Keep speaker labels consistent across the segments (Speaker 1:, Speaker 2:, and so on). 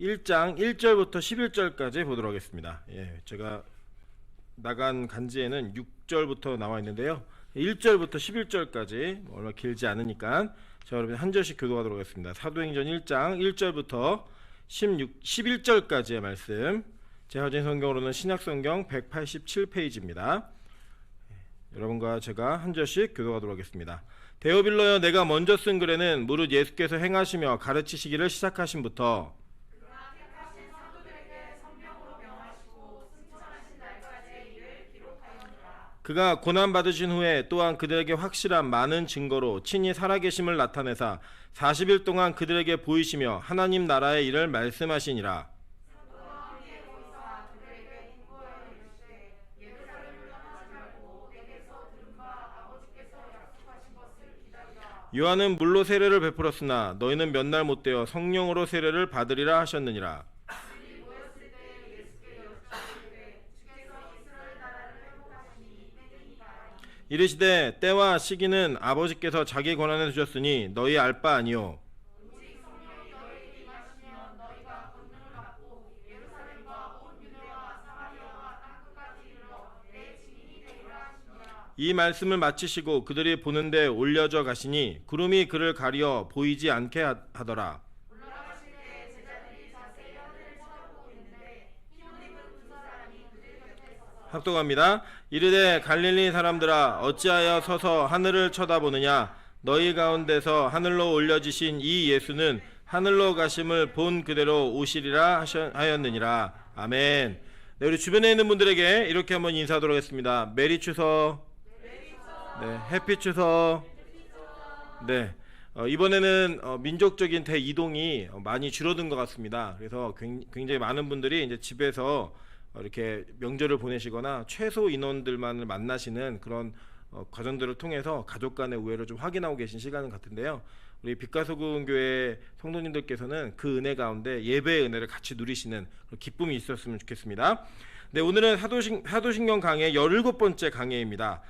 Speaker 1: 1장 1절부터 11절까지 보도록 하겠습니다. 제가 나간 간지에는 6절부터 나와 있는데요. 1절부터 11절까지 얼마 길지 않으니까 자, 여러분 한 절씩 교도하도록 하겠습니다. 사도행전 1장 1절부터 11절까지의 말씀. 제가 성경으로는 신약성경 187페이지입니다. 여러분과 제가 한 절씩 교도하도록 하겠습니다. 데오빌로여, 내가 먼저 쓴 글에는 무릇 예수께서 행하시며 가르치시기를 시작하심부터 그가 고난받으신 후에 또한 그들에게 확실한 많은 증거로 친히 살아계심을 나타내사 40일 동안 그들에게 보이시며 하나님 나라의 일을 말씀하시니라. 요한은 물로 세례를 베풀었으나 너희는 몇 날 못되어 성령으로 세례를 받으리라 하셨느니라. 이르시되 때와 시기는 아버지께서 자기 권한에 두셨으니 너희 알 바 아니요. 이 말씀을 마치시고 그들이 보는데 올려져 가시니 구름이 그를 가리어 보이지 않게 하더라. 합독합니다. 이르되 갈릴리 사람들아, 어찌하여 서서 하늘을 쳐다보느냐? 너희 가운데서 하늘로 올려지신 이 예수는 하늘로 가심을 본 그대로 오시리라 하였느니라. 아멘. 네, 우리 주변에 있는 분들에게 이렇게 한번 인사하도록 하겠습니다. 메리 추석. 네, 해피 추석. 네. 이번에는 민족적인 대이동이 많이 줄어든 것 같습니다. 그래서 굉장히 많은 분들이 이제 집에서 이렇게 명절을 보내시거나 최소 인원들만을 만나시는 그런 과정들을 통해서 가족 간의 우애를 좀 확인하고 계신 시간은 같은데요. 우리 빛가소금 교회 성도님들께서는 그 은혜 가운데 예배의 은혜를 같이 누리시는 기쁨이 있었으면 좋겠습니다. 네, 오늘은 사도신경 강의 17번째 강의입니다.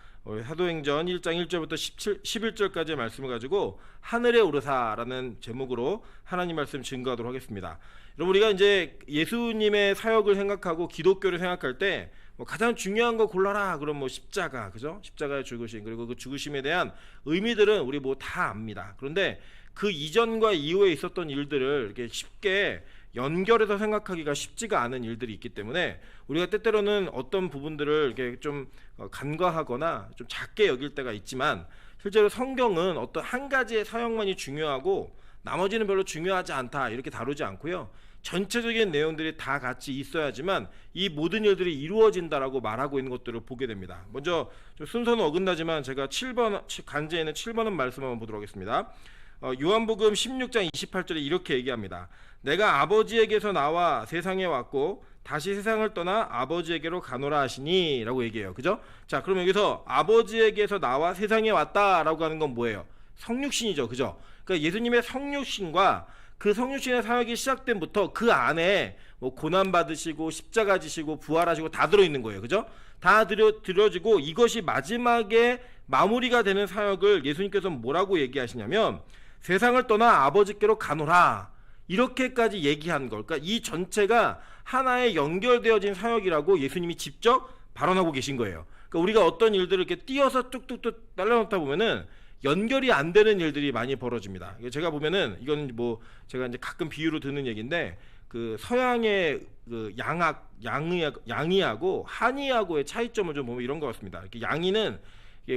Speaker 1: 사도행전 1장 1절부터 11절까지의 말씀을 가지고 하늘에 오르사라는 제목으로 하나님 말씀 증거하도록 하겠습니다. 여러분, 우리가 이제 예수님의 사역을 생각하고 기독교를 생각할 때 가장 중요한 거 골라라 그럼 십자가, 그죠? 십자가의 죽으심, 그리고 그 죽으심에 대한 의미들은 우리 다 압니다. 그런데 그 이전과 이후에 있었던 일들을 이렇게 쉽게 연결해서 생각하기가 쉽지가 않은 일들이 있기 때문에 우리가 때때로는 어떤 부분들을 이렇게 좀 간과하거나 좀 작게 여길 때가 있지만, 실제로 성경은 어떤 한 가지의 사역만이 중요하고 나머지는 별로 중요하지 않다 이렇게 다루지 않고요, 전체적인 내용들이 다 같이 있어야지만 이 모든 일들이 이루어진다라고 말하고 있는 것들을 보게 됩니다. 먼저 좀 순서는 어긋나지만 제가 7번 간제에는 7번은 말씀 한번 보도록 하겠습니다. 요한복음 16장 28절에 이렇게 얘기합니다. 내가 아버지에게서 나와 세상에 왔고 다시 세상을 떠나 아버지에게로 가노라 하시니 라고 얘기해요. 그죠? 자, 그럼 여기서 아버지에게서 나와 세상에 왔다라고 하는 건 뭐예요? 성육신이죠. 그죠? 그러니까 예수님의 성육신과 그 성육신의 사역이 시작된부터 그 안에 고난받으시고 십자가 지시고 부활하시고 다 들어있는 거예요. 그죠? 다 들어지고 이것이 마지막에 마무리가 되는 사역을 예수님께서 뭐라고 얘기하시냐면 세상을 떠나 아버지께로 가노라, 이렇게까지 얘기한 걸, 그러니까 이 전체가 하나의 연결되어진 사역이라고 예수님이 직접 발언하고 계신 거예요. 그러니까 우리가 어떤 일들을 이렇게 띄어서 뚝뚝뚝 날려놓다 보면은 연결이 안 되는 일들이 많이 벌어집니다. 제가 보면은 이건 제가 이제 가끔 비유로 드는 얘기인데, 그 서양의 그 양의하고 한의하고의 차이점을 좀 보면 이런 것 같습니다. 이렇게 양의는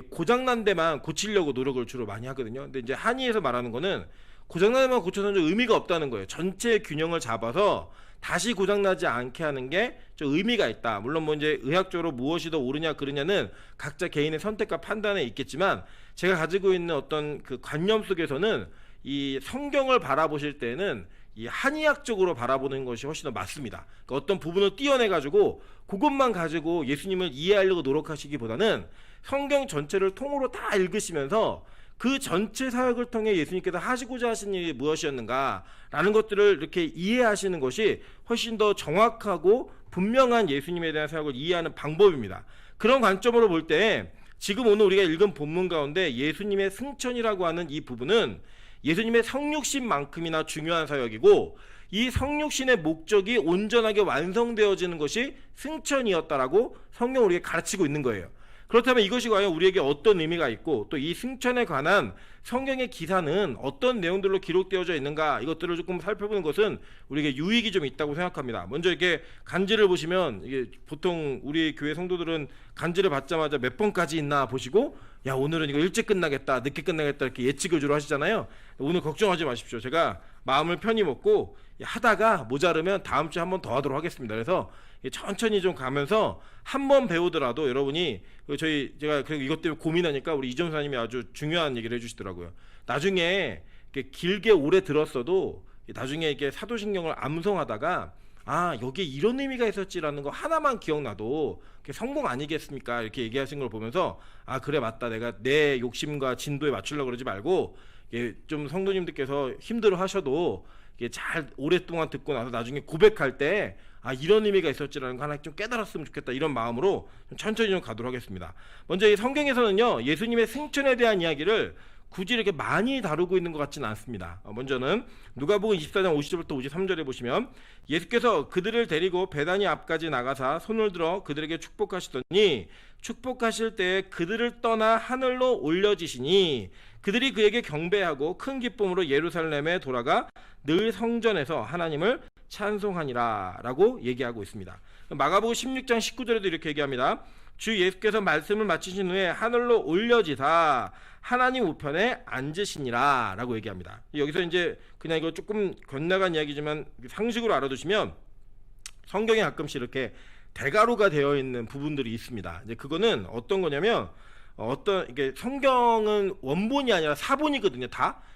Speaker 1: 고장난 데만 고치려고 노력을 주로 많이 하거든요. 근데 이제 한의에서 말하는 거는 고장난 데만 고쳐서는 좀 의미가 없다는 거예요. 전체 균형을 잡아서 다시 고장나지 않게 하는 게 좀 의미가 있다. 물론 이제 의학적으로 무엇이 더 옳으냐 그르냐는 각자 개인의 선택과 판단에 있겠지만, 제가 가지고 있는 어떤 그 관념 속에서는 이 성경을 바라보실 때는 이 한의학적으로 바라보는 것이 훨씬 더 맞습니다. 그러니까 어떤 부분을 띄어내가지고 그것만 가지고 예수님을 이해하려고 노력하시기보다는 성경 전체를 통으로 다 읽으시면서 그 전체 사역을 통해 예수님께서 하시고자 하신 일이 무엇이었는가라는 것들을 이렇게 이해하시는 것이 훨씬 더 정확하고 분명한 예수님에 대한 사역을 이해하는 방법입니다. 그런 관점으로 볼 때 지금 오늘 우리가 읽은 본문 가운데 예수님의 승천이라고 하는 이 부분은 예수님의 성육신만큼이나 중요한 사역이고, 이 성육신의 목적이 온전하게 완성되어지는 것이 승천이었다라고 성경 우리에게 가르치고 있는 거예요. 그렇다면 이것이 과연 우리에게 어떤 의미가 있고 또 이 승천에 관한 성경의 기사는 어떤 내용들로 기록되어져 있는가, 이것들을 조금 살펴보는 것은 우리에게 유익이 좀 있다고 생각합니다. 먼저 이렇게 간지를 보시면, 이게 보통 우리 교회 성도들은 간지를 받자마자 몇 번까지 있나 보시고, 야 오늘은 이거 일찍 끝나겠다, 늦게 끝나겠다, 이렇게 예측을 주로 하시잖아요. 오늘 걱정하지 마십시오. 제가 마음을 편히 먹고 하다가 모자르면 다음 주에 한 번 더 하도록 하겠습니다. 그래서 천천히 좀 가면서 한 번 배우더라도 여러분이, 제가 이것 때문에 고민하니까 우리 이정 사님이 아주 중요한 얘기를 해주시더라고요. 나중에 길게 오래 들었어도 나중에 이렇게 사도신경을 암송하다가 여기에 이런 의미가 있었지라는 거 하나만 기억나도 성공 아니겠습니까? 이렇게 얘기하신 걸 보면서 그래 맞다, 내가 내 욕심과 진도에 맞추려고 그러지 말고 좀 성도님들께서 힘들어 하셔도 잘 오랫동안 듣고 나서 나중에 고백할 때 이런 의미가 있었지라는 거 하나 좀 깨달았으면 좋겠다, 이런 마음으로 좀 천천히 좀 가도록 하겠습니다. 먼저 이 성경에서는요, 예수님의 승천에 대한 이야기를 굳이 이렇게 많이 다루고 있는 것 같지는 않습니다. 먼저는 누가복음 24장 50절부터 53절에 보시면, 예수께서 그들을 데리고 베다니 앞까지 나가사 손을 들어 그들에게 축복하시더니 축복하실 때에 그들을 떠나 하늘로 올려지시니 그들이 그에게 경배하고 큰 기쁨으로 예루살렘에 돌아가 늘 성전에서 하나님을 찬송하니라 라고 얘기하고 있습니다. 마가복음 16장 19절에도 이렇게 얘기합니다. 주 예수께서 말씀을 마치신 후에 하늘로 올려지사 하나님 우편에 앉으시니라 라고 얘기합니다. 여기서 이제 그냥 이거 조금 건너간 이야기지만 상식으로 알아두시면, 성경에 가끔씩 이렇게 대가로가 되어 있는 부분들이 있습니다. 이제 그거는 어떤 거냐면, 이게 성경은 원본이 아니라 사본이거든요.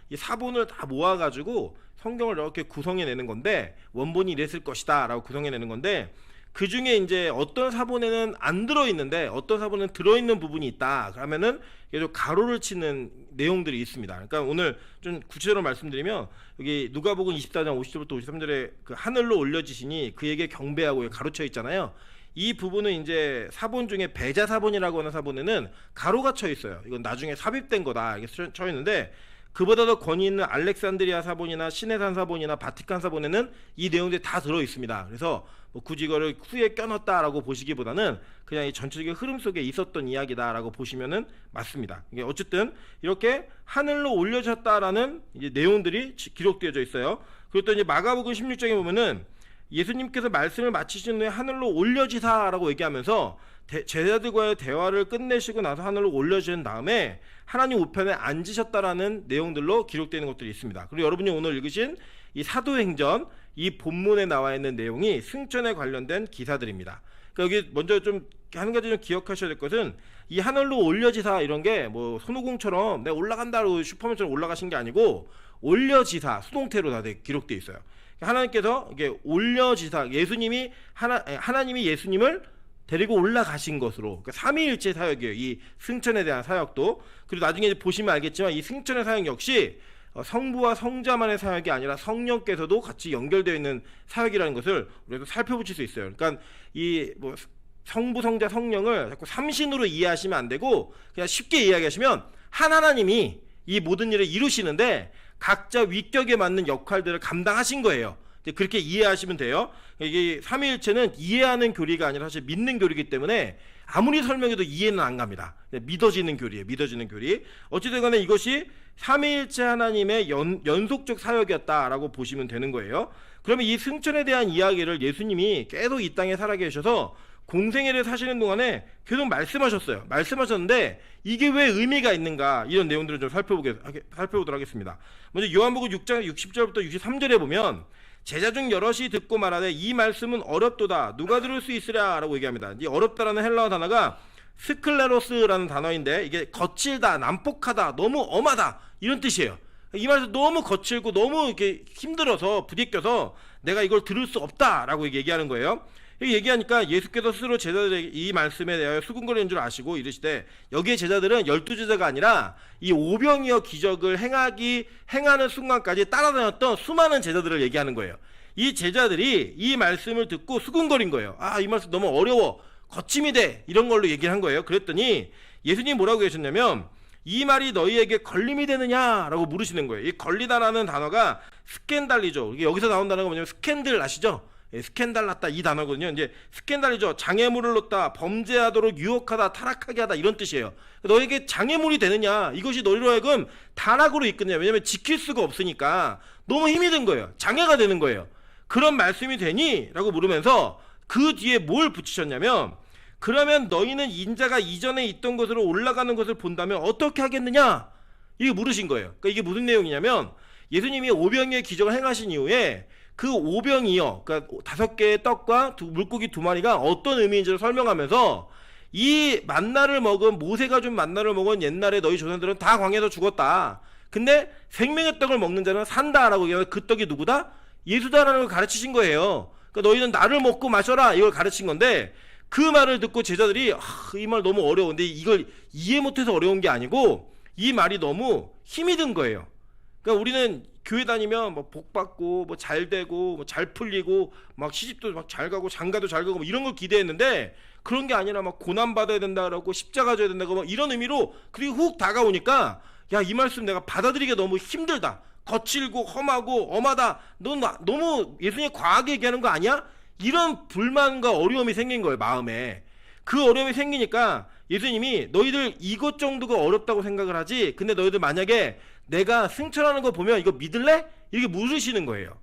Speaker 1: 이 사본을 다 모아가지고 성경을 이렇게 구성해내는 건데, 원본이 이랬을 것이다 라고 구성해내는 건데, 그 중에 이제 어떤 사본에는 안 들어있는데 어떤 사본에는 들어있는 부분이 있다 그러면은 계속 가로를 치는 내용들이 있습니다. 그러니까 오늘 좀 구체적으로 말씀드리면, 여기 누가복음 24장 50절부터 53절에 그 하늘로 올려지시니 그에게 경배하고 가로쳐 있잖아요. 이 부분은 이제 사본 중에 배자사본이라고 하는 사본에는 가로가 쳐 있어요. 이건 나중에 삽입된 거다 이렇게 쳐 있는데, 그보다 더 권위 있는 알렉산드리아 사본이나 시내산 사본이나 바티칸 사본에는 이 내용들이 다 들어 있습니다. 그래서 굳이 이거를 후에 껴넣었다라고 보시기보다는 그냥 이 전체적인 흐름 속에 있었던 이야기다라고 보시면은 맞습니다. 이게 어쨌든 이렇게 하늘로 올려졌다라는 이제 내용들이 기록되어져 있어요. 그리고 또 이제 마가복음 16장에 보면은 예수님께서 말씀을 마치신 후에 하늘로 올려지사라고 얘기하면서 제자들과의 대화를 끝내시고 나서 하늘로 올려지신 다음에 하나님 우편에 앉으셨다라는 내용들로 기록되어 있는 것들이 있습니다. 그리고 여러분이 오늘 읽으신 이 사도행전, 이 본문에 나와 있는 내용이 승천에 관련된 기사들입니다. 그러니까 여기 먼저 좀 한 가지 좀 기억하셔야 될 것은, 이 하늘로 올려지사 이런 게 뭐 손오공처럼 내가 올라간다고 슈퍼맨처럼 올라가신 게 아니고, 올려지사 수동태로 다 기록되어 있어요. 하나님께서 이게 올려지사, 예수님이 하나님이 예수님을 데리고 올라가신 것으로, 그러니까 삼위일체 사역이에요. 이 승천에 대한 사역도. 그리고 나중에 보시면 알겠지만 이 승천의 사역 역시 성부와 성자만의 사역이 아니라 성령께서도 같이 연결되어 있는 사역이라는 것을 우리가 살펴보실 수 있어요. 그러니까 이 뭐 성부, 성자, 성령을 자꾸 삼신으로 이해하시면 안 되고, 그냥 쉽게 이야기하시면 하나님이 이 모든 일을 이루시는데 각자 위격에 맞는 역할들을 감당하신 거예요. 그렇게 이해하시면 돼요. 이게 삼위일체는 이해하는 교리가 아니라 사실 믿는 교리이기 때문에 아무리 설명해도 이해는 안 갑니다. 믿어지는 교리예요. 믿어지는 교리. 어찌든 간에 이것이 삼위일체 하나님의 연속적 사역이었다라고 보시면 되는 거예요. 그러면 이 승천에 대한 이야기를 예수님이 계속 이 땅에 살아계셔서 공생애를 사시는 동안에 계속 말씀하셨어요. 말씀하셨는데 이게 왜 의미가 있는가, 이런 내용들을 좀 살펴보도록 하겠습니다. 먼저 요한복음 6장 60절부터 63절에 보면, 제자 중 여럿이 듣고 말하되 이 말씀은 어렵도다, 누가 들을 수 있으랴 라고 얘기합니다. 이 어렵다라는 헬라어 단어가 스클레로스라는 단어인데, 이게 거칠다, 난폭하다, 너무 엄하다 이런 뜻이에요. 이 말에서 너무 거칠고 너무 이렇게 힘들어서 부딪혀서 내가 이걸 들을 수 없다라고 얘기하는 거예요. 이렇게 얘기하니까 예수께서 스스로 제자들에게 이 말씀에 대하여 수군거리는 줄 아시고 이르시되, 여기에 제자들은 12제자가 아니라 이 오병이어 기적을 행하는 순간까지 따라다녔던 수많은 제자들을 얘기하는 거예요. 이 제자들이 이 말씀을 듣고 수군거린 거예요. 이 말씀 너무 어려워, 거침이 돼, 이런 걸로 얘기를 한 거예요. 그랬더니 예수님이 뭐라고 하셨냐면, 이 말이 너희에게 걸림이 되느냐라고 물으시는 거예요. 이 걸리다라는 단어가 스캔달이죠. 이게 여기서 나온 단어가 뭐냐면 스캔들 아시죠? 예, 스캔달 났다 이 단어거든요. 이제 스캔달이죠. 장애물을 놓다, 범죄하도록 유혹하다, 타락하게 하다 이런 뜻이에요. 너에게 장애물이 되느냐? 이것이 너희로 하여금 타락으로 이끄느냐? 왜냐면 지킬 수가 없으니까 너무 힘이 든 거예요. 장애가 되는 거예요. 그런 말씀이 되니? 라고 물으면서 그 뒤에 뭘 붙이셨냐면 그러면 너희는 인자가 이전에 있던 곳으로 올라가는 것을 본다면 어떻게 하겠느냐? 이게 물으신 거예요. 그러니까 이게 무슨 내용이냐면 예수님이 오병이의 기적을 행하신 이후에 그 오병이요, 그러니까 5개의 떡과 물고기 2마리가 어떤 의미인지를 설명하면서 이 만나를 먹은 모세가 준 만나를 먹은 옛날에 너희 조상들은 다 광야에서 죽었다. 근데 생명의 떡을 먹는 자는 산다라고 얘기하면 그 떡이 누구다? 예수다라는 걸 가르치신 거예요. 그러니까 너희는 나를 먹고 마셔라 이걸 가르친 건데 그 말을 듣고 제자들이 이 말 너무 어려운데 이걸 이해 못해서 어려운 게 아니고 이 말이 너무 힘이 든 거예요. 그러니까 우리는 교회 다니면 뭐 복 받고 뭐 잘 되고 뭐 잘 풀리고 막 시집도 막 잘 가고 장가도 잘 가고 뭐 이런 걸 기대했는데 그런 게 아니라 막 고난 받아야 된다 그러고 십자가 져야 된다고 뭐 이런 의미로 그리고 훅 다가오니까 야, 이 말씀 내가 받아들이기가 너무 힘들다. 거칠고 험하고 엄하다. 넌 너무 예수님 과하게 얘기하는 거 아니야? 이런 불만과 어려움이 생긴 거예요, 마음에. 그 어려움이 생기니까 예수님이 너희들 이것 정도가 어렵다고 생각을 하지 근데 너희들 만약에 내가 승천하는 거 보면 이거 믿을래? 이렇게 물으시는 거예요.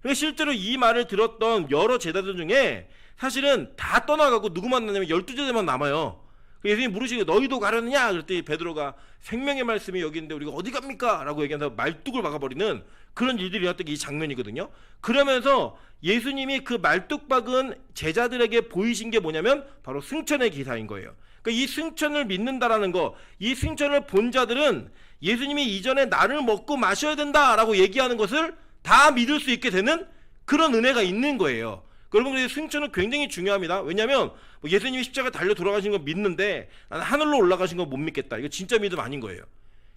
Speaker 1: 그러니까 실제로 이 말을 들었던 여러 제자들 중에 사실은 다 떠나가고 누구 만나냐면 12제자만 남아요. 예수님이 물으시고 너희도 가려느냐? 그랬더니 베드로가 생명의 말씀이 여기 있는데 우리가 어디 갑니까? 라고 얘기하면서 말뚝을 박아버리는 그런 일들이 일어났던 게 이 장면이거든요. 그러면서 예수님이 그 말뚝 박은 제자들에게 보이신 게 뭐냐면 바로 승천의 기사인 거예요. 그러니까 이 승천을 믿는다라는 거, 이 승천을 본 자들은 예수님이 이전에 나를 먹고 마셔야 된다라고 얘기하는 것을 다 믿을 수 있게 되는 그런 은혜가 있는 거예요. 여러분, 승천은 굉장히 중요합니다. 왜냐하면 예수님이 십자가 달려 돌아가신 거 믿는데 나는 하늘로 올라가신 거 못 믿겠다. 이거 진짜 믿음 아닌 거예요.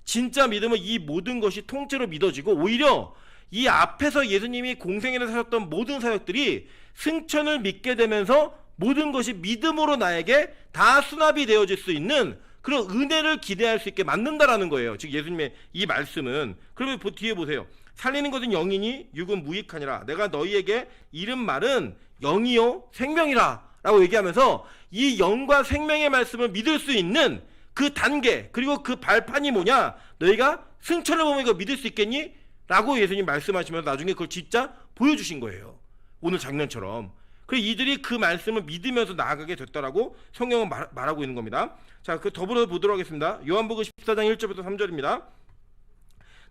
Speaker 1: 진짜 믿음은 이 모든 것이 통째로 믿어지고 오히려 이 앞에서 예수님이 공생애를 사셨던 모든 사역들이 승천을 믿게 되면서 모든 것이 믿음으로 나에게 다 수납이 되어질 수 있는 그런 은혜를 기대할 수 있게 만든다라는 거예요. 즉 예수님의 이 말씀은. 그러면 뒤에 보세요. 살리는 것은 영이니 육은 무익하니라. 내가 너희에게 이른 말은 영이요 생명이라 라고 얘기하면서 이 영과 생명의 말씀을 믿을 수 있는 그 단계 그리고 그 발판이 뭐냐? 너희가 승천을 보면 이거 믿을 수 있겠니? 라고 예수님 말씀하시면서 나중에 그걸 진짜 보여주신 거예요. 오늘 장면처럼. 그래서 이들이 그 말씀을 믿으면서 나아가게 됐다라고 성경은 말하고 있는 겁니다. 자, 그 더불어 보도록 하겠습니다. 요한복음 14장 1절부터 3절입니다.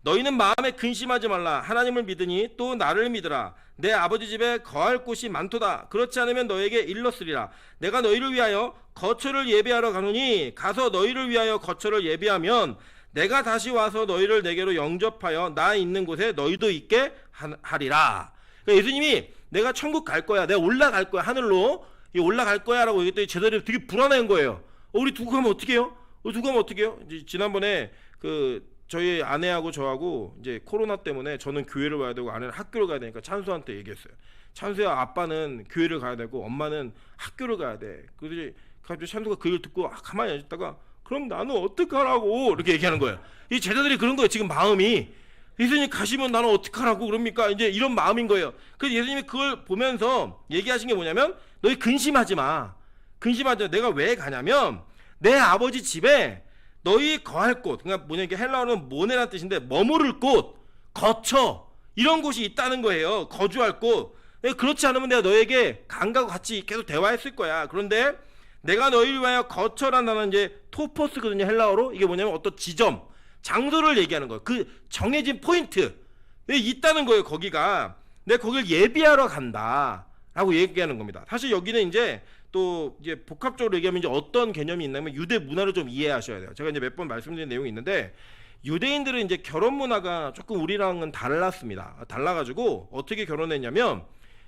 Speaker 1: 너희는 마음에 근심하지 말라. 하나님을 믿으니 또 나를 믿으라. 내 아버지 집에 거할 곳이 많도다. 그렇지 않으면 너에게 일렀으리라. 내가 너희를 위하여 거처를 예비하러 가노니 가서 너희를 위하여 거처를 예비하면 내가 다시 와서 너희를 내게로 영접하여 나 있는 곳에 너희도 있게 하리라. 그러니까 예수님이 내가 천국 갈 거야. 내가 올라갈 거야. 하늘로 올라갈 거야 라고 얘기했더니 제자들이 되게 불안한 거예요. 우리 두고 가면 어떻게 해요? 우리 두고 가면 어떻게 해요? 지난번에 저희 아내하고 저하고 이제 코로나 때문에 저는 교회를 가야 되고 아내는 학교를 가야 되니까 찬수한테 얘기했어요. 찬수야, 아빠는 교회를 가야 되고 엄마는 학교를 가야 돼. 그래서 갑자기 찬수가 그 얘기를 듣고 가만히 앉았다가 그럼 나는 어떡하라고 이렇게 얘기하는 거예요. 이 제자들이 그런 거예요. 지금 마음이 예수님 가시면 나는 어떡하라고 그럽니까? 이제 이런 마음인 거예요. 그래서 예수님이 그걸 보면서 얘기하신 게 뭐냐면 너희 근심하지 마. 근심하지 마. 내가 왜 가냐면 내 아버지 집에 너희 거할 곳, 그러니까 뭐냐, 이게 헬라어는 모네라는 뜻인데 머무를 곳, 거처 이런 곳이 있다는 거예요. 거주할 곳. 그렇지 않으면 내가 너에게 강가와 같이 계속 대화했을 거야. 그런데 내가 너희를 위하여 거처라는 단어는 이제 토포스거든요. 헬라어로. 이게 뭐냐면 어떤 지점, 장소를 얘기하는 거예요. 그 정해진 포인트 있다는 거예요. 거기가 내가 거길 예비하러 간다라고 얘기하는 겁니다. 사실 여기는 이제 또 이제 복합적으로 얘기하면 이제 어떤 개념이 있냐면 유대 문화를 좀 이해하셔야 돼요. 제가 이제 몇 번 말씀드린 내용이 있는데 유대인들은 이제 결혼 문화가 조금 우리랑은 달랐습니다. 달라가지고 어떻게 결혼했냐면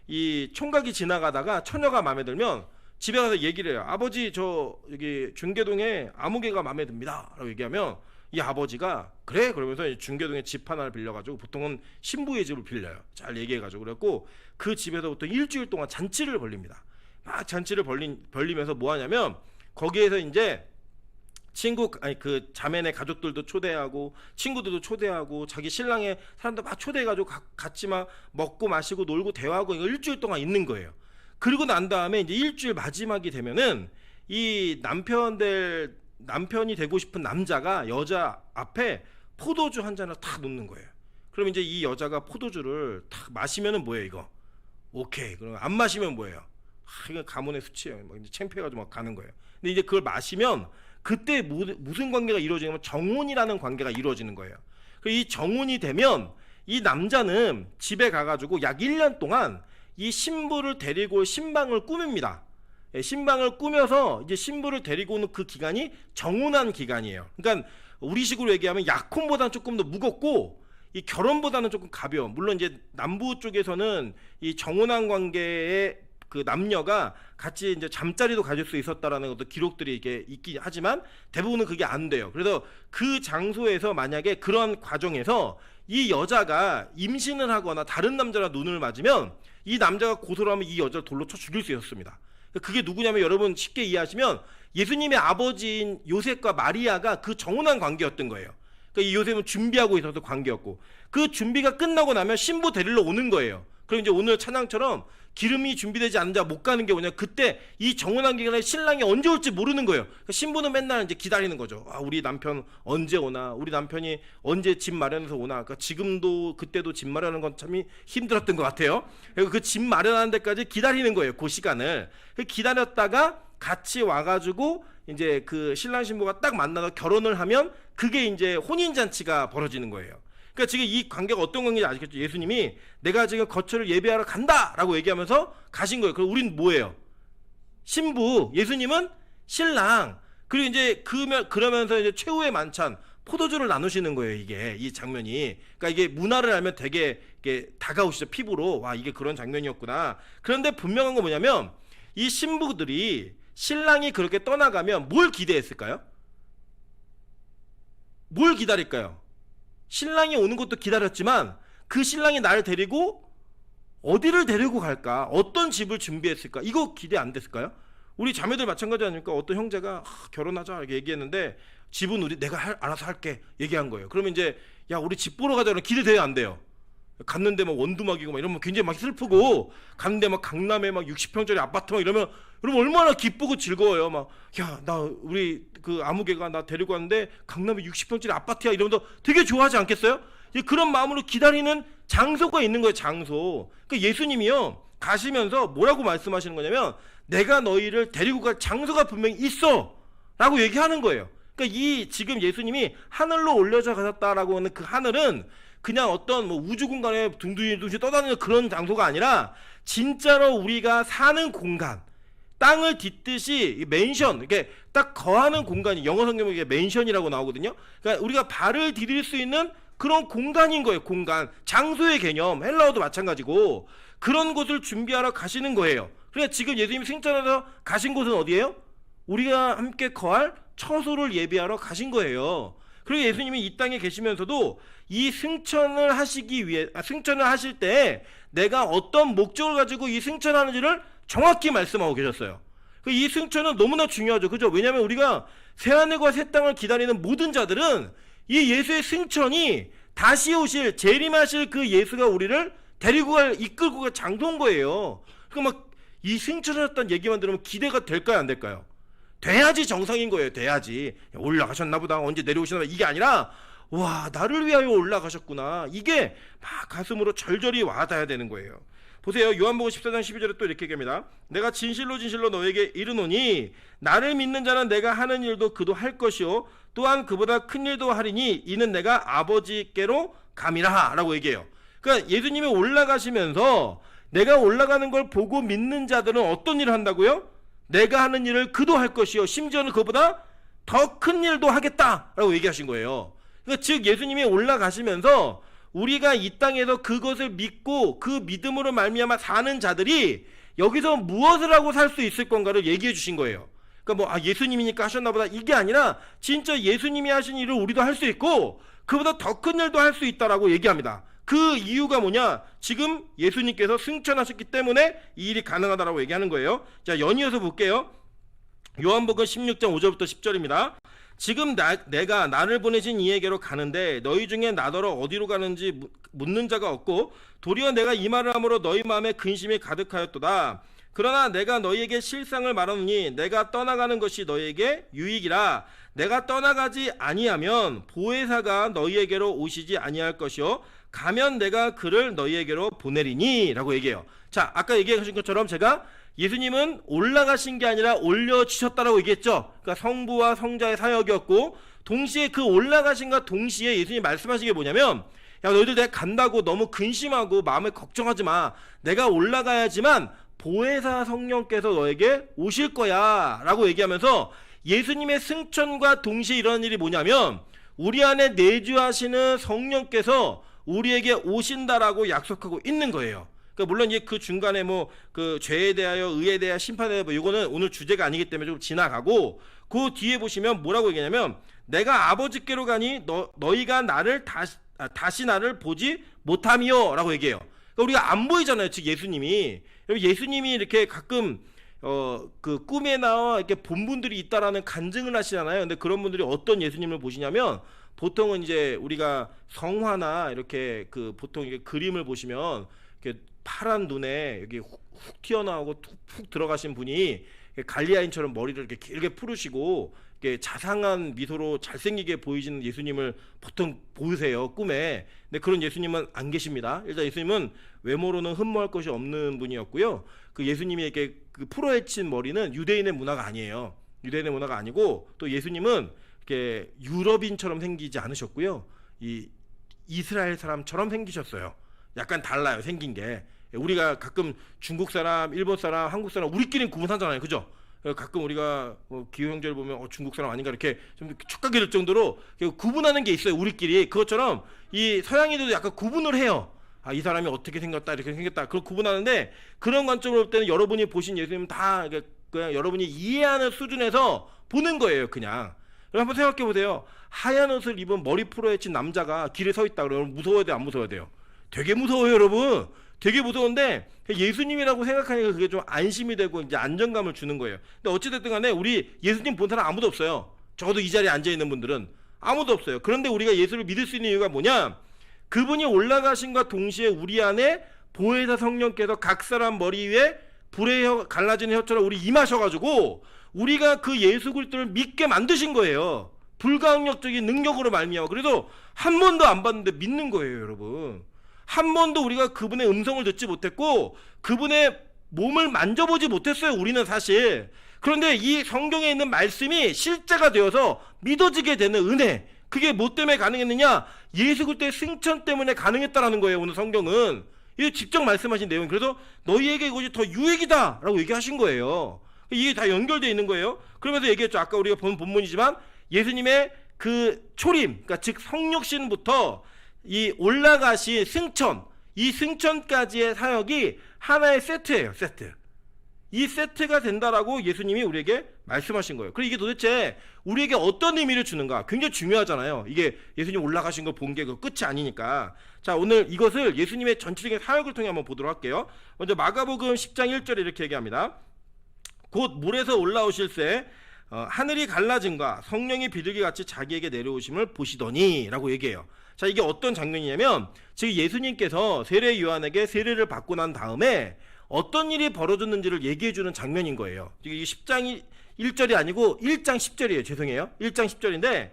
Speaker 1: 이 총각이 지나가다가 처녀가 마음에 들면 집에 가서 얘기를 해요. 아버지 저 여기 중계동에 아무개가 마음에 듭니다. 라고 얘기하면 이 아버지가 그래? 그러면서 중계동에 집 하나를 빌려가지고 보통은 신부의 집을 빌려요. 잘 얘기해가지고 그랬고 그 집에서부터 일주일 동안 잔치를 벌립니다. 막 잔치를 벌리면서 뭐 하냐면 거기에서 이제 그 자매네 가족들도 초대하고 친구들도 초대하고 자기 신랑의 사람들 막 초대해가지고 같이 막 먹고 마시고 놀고 대화하고 이거 일주일 동안 있는 거예요. 그리고 난 다음에 이제 일주일 마지막이 되면은 이 남편이 되고 싶은 남자가 여자 앞에 포도주 한 잔을 탁 놓는 거예요. 그럼 이제 이 여자가 포도주를 탁 마시면은 뭐예요, 이거? 오케이. 그럼 안 마시면 뭐예요? 이건 가문의 수치예요. 막 이제 창피해가지고 막 가는 거예요. 근데 이제 그걸 마시면 그때 무슨 관계가 이루어지냐면 정혼이라는 관계가 이루어지는 거예요. 이 정혼이 되면 이 남자는 집에 가가지고 약 1년 동안 이 신부를 데리고 올 신방을 꾸밉니다. 신방을 꾸며서 이제 신부를 데리고 오는 그 기간이 정혼한 기간이에요. 그러니까 우리식으로 얘기하면 약혼보다는 조금 더 무겁고 이 결혼보다는 조금 가벼워. 물론 이제 남부 쪽에서는 이 정혼한 관계의 그 남녀가 같이 이제 잠자리도 가질 수 있었다라는 것도 기록들이 이게 있긴 하지만 대부분은 그게 안 돼요. 그래서 그 장소에서 만약에 그런 과정에서 이 여자가 임신을 하거나 다른 남자랑 눈을 맞으면 이 남자가 고소를 하면 이 여자를 돌로 쳐 죽일 수 있었습니다. 그게 누구냐면 여러분 쉽게 이해하시면 예수님의 아버지인 요셉과 마리아가 그 정혼한 관계였던 거예요. 그러니까 이 요셉은 준비하고 있어서 관계였고 그 준비가 끝나고 나면 신부 데리러 오는 거예요. 그럼 이제 오늘 찬양처럼 기름이 준비되지 않은 자 못 가는 게 뭐냐, 그때 이 정혼한 기간에 신랑이 언제 올지 모르는 거예요. 그러니까 신부는 맨날 이제 기다리는 거죠. 아, 우리 남편 언제 오나, 우리 남편이 언제 집 마련해서 오나. 그러니까 지금도 그때도 집 마련하는 건 참 힘들었던 것 같아요. 그리고 그 집 마련하는 데까지 기다리는 거예요. 그 시간을 기다렸다가 같이 와가지고 이제 그 신랑 신부가 딱 만나서 결혼을 하면 그게 이제 혼인잔치가 벌어지는 거예요. 그러니까 지금 이 관계가 어떤 관계인지 아시겠죠? 예수님이 내가 지금 거처를 예배하러 간다라고 얘기하면서 가신 거예요. 그럼 우리는 뭐예요? 신부, 예수님은 신랑. 그리고 이제 그러면서 이제 최후의 만찬 포도주를 나누시는 거예요. 이게 이 장면이. 그러니까 이게 문화를 알면 되게 이게 다가오시죠. 피부로. 와, 이게 그런 장면이었구나. 그런데 분명한 건 뭐냐면 이 신부들이 신랑이 그렇게 떠나가면 뭘 기대했을까요? 뭘 기다릴까요? 신랑이 오는 것도 기다렸지만 그 신랑이 나를 데리고 어디를 데리고 갈까? 어떤 집을 준비했을까? 이거 기대 안 됐을까요? 우리 자매들 마찬가지 아닙니까? 어떤 형제가 결혼하자 이렇게 얘기했는데 집은 내가 알아서 할게 얘기한 거예요. 그러면 이제 야, 우리 집 보러 가자. 기대돼야 안 돼요. 갔는데 막 원두막이고 막 이러면 굉장히 막 슬프고, 갔는데 막 강남에 막 60평짜리 아파트 막 이러면 여러분 얼마나 기쁘고 즐거워요. 막 야, 나 우리 그 아무개가 나 데리고 왔는데 강남에 60평짜리 아파트야 이러면서 되게 좋아하지 않겠어요? 그런 마음으로 기다리는 장소가 있는 거예요. 장소. 그러니까 예수님이요 가시면서 뭐라고 말씀하시는 거냐면 내가 너희를 데리고 갈 장소가 분명히 있어 라고 얘기하는 거예요. 그러니까 이 지금 예수님이 하늘로 올려져 가셨다라고 하는 그 하늘은 그냥 어떤 뭐 우주 공간에 둥둥이 떠다니는 그런 장소가 아니라 진짜로 우리가 사는 공간, 땅을 딛듯이 맨션, 이렇게 딱 거하는 공간이, 영어 성경에 이게 맨션이라고 나오거든요. 그러니까 우리가 발을 디딜 수 있는 그런 공간인 거예요. 공간, 장소의 개념, 헬라어도 마찬가지고 그런 곳을 준비하러 가시는 거예요. 그러니까 지금 예수님이 승천해서 가신 곳은 어디예요? 우리가 함께 거할 처소를 예비하러 가신 거예요. 그리고 예수님이 이 땅에 계시면서도 이 승천을 하시기 위해, 승천을 하실 때 내가 어떤 목적을 가지고 이 승천하는지를 정확히 말씀하고 계셨어요. 이 승천은 너무나 중요하죠. 그죠? 왜냐하면 우리가 새하늘과 새 땅을 기다리는 모든 자들은 이 예수의 승천이 다시 오실, 재림하실 그 예수가 우리를 데리고 갈, 이끌고 갈 장소인 거예요. 그러니까 막 이 승천하셨다는 얘기만 들으면 기대가 될까요? 안 될까요? 돼야지 정상인 거예요. 돼야지. 올라가셨나 보다. 언제 내려오시나 보다. 이게 아니라 와, 나를 위하여 올라가셨구나. 이게 막 가슴으로 절절히 와닿아야 되는 거예요. 보세요. 요한복음 14장 12절에 또 이렇게 얘기합니다. 내가 진실로 진실로 너에게 이르노니 나를 믿는 자는 내가 하는 일도 그도 할 것이요 또한 그보다 큰 일도 하리니 이는 내가 아버지께로 감이라 라고 얘기해요. 그러니까 예수님이 올라가시면서 내가 올라가는 걸 보고 믿는 자들은 어떤 일을 한다고요? 내가 하는 일을 그도 할 것이요 심지어는 그보다 더 큰 일도 하겠다라고 얘기하신 거예요. 그러니까 즉 예수님이 올라가시면서 우리가 이 땅에서 그것을 믿고 그 믿음으로 말미암아 사는 자들이 여기서 무엇을 하고 살 수 있을 건가를 얘기해 주신 거예요. 그러니까 뭐 예수님이니까 하셨나 보다 이게 아니라 진짜 예수님이 하신 일을 우리도 할 수 있고 그보다 더 큰 일도 할 수 있다라고 얘기합니다. 그 이유가 뭐냐? 지금 예수님께서 승천하셨기 때문에 이 일이 가능하다라고 얘기하는 거예요. 자, 연이어서 볼게요. 요한복음 16장 5절부터 10절입니다. 지금 내가 나를 보내신 이에게로 가는데 너희 중에 나더러 어디로 가는지 묻는 자가 없고 도리어 내가 이 말을 함으로 너희 마음에 근심이 가득하였도다. 그러나 내가 너희에게 실상을 말하노니 내가 떠나가는 것이 너희에게 유익이라. 내가 떠나가지 아니하면 보혜사가 너희에게로 오시지 아니할 것이요 가면 내가 그를 너희에게로 보내리니 라고 얘기해요. 자, 아까 얘기하신 것처럼 제가 예수님은 올라가신 게 아니라 올려주셨다라고 얘기했죠. 그러니까 성부와 성자의 사역이었고 동시에 그 올라가신과 동시에 예수님이 말씀하신 게 뭐냐면 야, 너희들 내가 간다고 너무 근심하고 마음에 걱정하지 마. 내가 올라가야지만 보혜사 성령께서 너에게 오실 거야 라고 얘기하면서 예수님의 승천과 동시에 일어난 일이 뭐냐면 우리 안에 내주하시는 성령께서 우리에게 오신다라고 약속하고 있는 거예요. 그러니까 물론 이제 그 중간에 뭐 그 죄에 대하여 의에 대하여 심판에 대하여 뭐 이거는 오늘 주제가 아니기 때문에 좀 지나가고 그 뒤에 보시면 뭐라고 얘기하냐면 내가 아버지께로 가니 너희가 나를 다시 나를 보지 못함이요 라고 얘기해요. 그러니까 우리가 안 보이잖아요. 즉 예수님이 이렇게 가끔 그 꿈에 나와 이렇게 본 분들이 있다라는 간증을 하시잖아요. 근데 그런 분들이 어떤 예수님을 보시냐면 보통은 이제 우리가 성화나 이렇게 그 보통 이렇게 그림을 보시면 이렇게 파란 눈에 여기 훅 튀어나오고 푹 들어가신 분이 갈리아인처럼 머리를 이렇게 길게 풀으시고 이렇게 자상한 미소로 잘생기게 보이시는 예수님을 보통 보세요 꿈에. 근데 그런 예수님은 안 계십니다. 일단 예수님은 외모로는 흠모할 것이 없는 분이었고요. 그 예수님이 이렇게 그 풀어헤친 머리는 유대인의 문화가 아니에요. 유대인의 문화가 아니고 또 예수님은 이렇게 유럽인처럼 생기지 않으셨고요. 이 이스라엘 사람처럼 생기셨어요. 약간 달라요 생긴 게. 우리가 가끔 중국 사람, 일본 사람, 한국 사람 우리끼리는 구분하잖아요, 그죠? 가끔 우리가 기호 형제를 보면 중국 사람 아닌가 이렇게 좀 촉각이 들 정도로 구분하는 게 있어요, 우리끼리. 그것처럼 이 서양인들도 약간 구분을 해요. 아, 이 사람이 어떻게 생겼다, 이렇게 생겼다, 그걸 구분하는데 그런 관점으로 볼 때는 여러분이 보신 예수님은 다 그냥 여러분이 이해하는 수준에서 보는 거예요, 그냥. 한번 생각해 보세요. 하얀 옷을 입은 머리 풀어헤친 남자가 길에 서 있다 그러면 무서워야 돼요, 안 무서워야 돼요? 되게 무서워요, 여러분. 되게 무서운데 예수님이라고 생각하니까 그게 좀 안심이 되고 이제 안정감을 주는 거예요. 근데 어찌됐든 간에 우리 예수님 본 사람 아무도 없어요. 적어도 이 자리에 앉아있는 분들은 아무도 없어요. 그런데 우리가 예수를 믿을 수 있는 이유가 뭐냐? 그분이 올라가신과 동시에 우리 안에 보혜사 성령께서 각 사람 머리 위에 불의 혀, 갈라진 혀처럼 우리 임하셔가지고 우리가 그 예수 그리스도를 믿게 만드신 거예요. 불가항력적인 능력으로 말미암아. 그래서 한 번도 안 봤는데 믿는 거예요, 여러분. 한 번도 우리가 그분의 음성을 듣지 못했고 그분의 몸을 만져보지 못했어요, 우리는 사실. 그런데 이 성경에 있는 말씀이 실제가 되어서 믿어지게 되는 은혜, 그게 뭐 때문에 가능했느냐? 예수 그리스도의 승천 때문에 가능했다라는 거예요, 오늘 성경은. 이게 직접 말씀하신 내용. 그래서 너희에게 이것이 더 유익이다 라고 얘기하신 거예요. 이게 다 연결되어 있는 거예요. 그러면서 얘기했죠. 아까 우리가 본 본문이지만 예수님의 그 초림, 그러니까 즉 성육신부터 이 올라가신 승천, 이 승천까지의 사역이 하나의 세트예요, 세트. 이 세트가 된다라고 예수님이 우리에게 말씀하신 거예요. 그리고 이게 도대체 우리에게 어떤 의미를 주는가 굉장히 중요하잖아요. 이게 예수님 올라가신 거 본 게 그 끝이 아니니까. 자, 오늘 이것을 예수님의 전체적인 사역을 통해 한번 보도록 할게요. 먼저 마가복음 10장 1절에 이렇게 얘기합니다. 곧 물에서 올라오실새 하늘이 갈라짐과 성령이 비둘기같이 자기에게 내려오심을 보시더니 라고 얘기해요. 자, 이게 어떤 장면이냐면 즉 예수님께서 세례 요한에게 세례를 받고 난 다음에 어떤 일이 벌어졌는지를 얘기해주는 장면인 거예요. 이게 10장 1절이 아니고 1장 10절이에요. 죄송해요. 1장 10절인데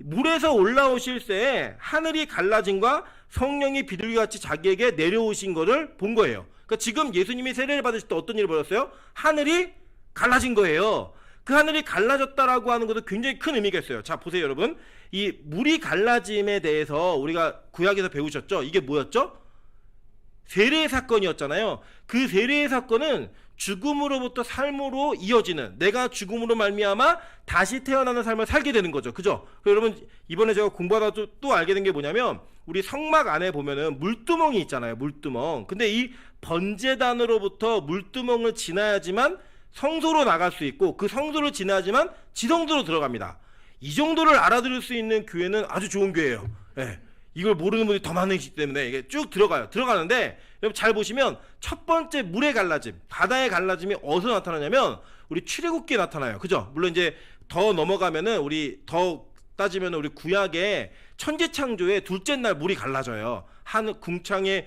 Speaker 1: 물에서 올라오실 때 하늘이 갈라짐과 성령이 비둘기같이 자기에게 내려오신 것을 본 거예요. 그러니까 지금 예수님이 세례를 받으실 때 어떤 일이 벌어졌어요? 하늘이 갈라진 거예요. 그 하늘이 갈라졌다라고 하는 것도 굉장히 큰 의미가 있어요. 자, 보세요, 여러분. 이 물이 갈라짐에 대해서 우리가 구약에서 배우셨죠? 이게 뭐였죠? 세례의 사건이었잖아요. 그 세례의 사건은 죽음으로부터 삶으로 이어지는, 내가 죽음으로 말미암아 다시 태어나는 삶을 살게 되는 거죠. 그죠? 여러분, 이번에 제가 공부하다 또 알게 된 게 뭐냐면 우리 성막 안에 보면은 물두멍이 있잖아요. 물두멍. 근데 이 번제단으로부터 물두멍을 지나야지만 성소로 나갈 수 있고 그 성소를 지나야지만 지성소로 들어갑니다. 이 정도를 알아들을 수 있는 교회는 아주 좋은 교회예요. 네. 이걸 모르는 분이 더 많으시기 때문에 이게 쭉 들어가는데 여러분 잘 보시면 첫 번째 물의 갈라짐, 바다의 갈라짐이 어디서 나타나냐면 우리 출애굽기에 나타나요. 그죠? 물론 이제 더 넘어가면은 우리 더 따지면 우리 구약의 천지창조의 둘째 날 물이 갈라져요. 한 궁창 위에